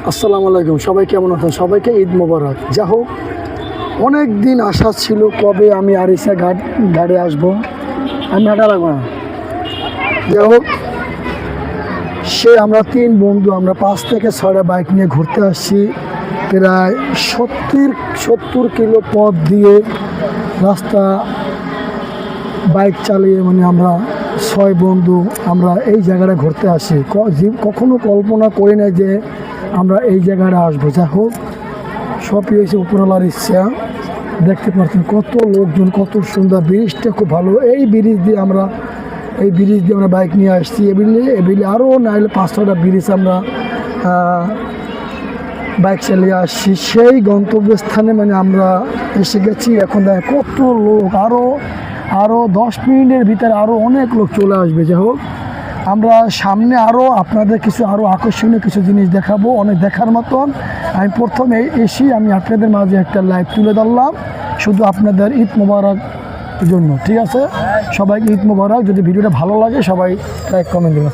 আসসালামু আলাইকুম, সবাই কেমন আছেন? সবাইকে ঈদ মোবারক। যা হোক, অনেক দিন আশা ছিল কবে আমি আরিসা ঘাটে আসবো। আমি হাঁটা লাগবো না। যাই হোক, আমরা 3 বন্ধু, আমরা 5 থেকে 6টা বাইক নিয়ে ঘুরতে আসছি। প্রায় 70 কিলো পথ দিয়ে রাস্তা বাইক চালিয়ে, মানে আমরা 6 বন্ধু আমরা এই জায়গাটা ঘুরতে আসি। কখনো কল্পনা করি না যে আমরা এই জায়গাটা আসবো। যাই হোক, সবই হয়েছে উপরওয়ালার ইচ্ছা। দেখতে পাচ্ছেন কত লোকজন, কত সুন্দর। ব্রিজটা খুব ভালো। এই ব্রিজ দিয়ে আমরা বাইক নিয়ে আসছি। এবিলে আরও নাহলে 5-6টা ব্রিজ আমরা বাইক চালিয়ে আসছি। সেই গন্তব্যস্থানে মানে আমরা এসে গেছি। এখন দেখেন কত লোক, আরও 10 মিনিটের ভিতরে আরও অনেক লোক চলে আসবে। যাই হোক, আমরা সামনে আপনাদের আরও আকর্ষণীয় কিছু জিনিস দেখাবো, অনেক দেখার মতন। আমি প্রথমে আমি আপনাদের মাঝে একটা লাইভ তুলে ধরলাম, শুধু আপনাদের ঈদ মোবারক জন্য। ঠিক আছে, সবাইকে ঈদ মোবারক। যদি ভিডিওটা ভালো লাগে সবাই লাইক কমেন্ট দেবেন।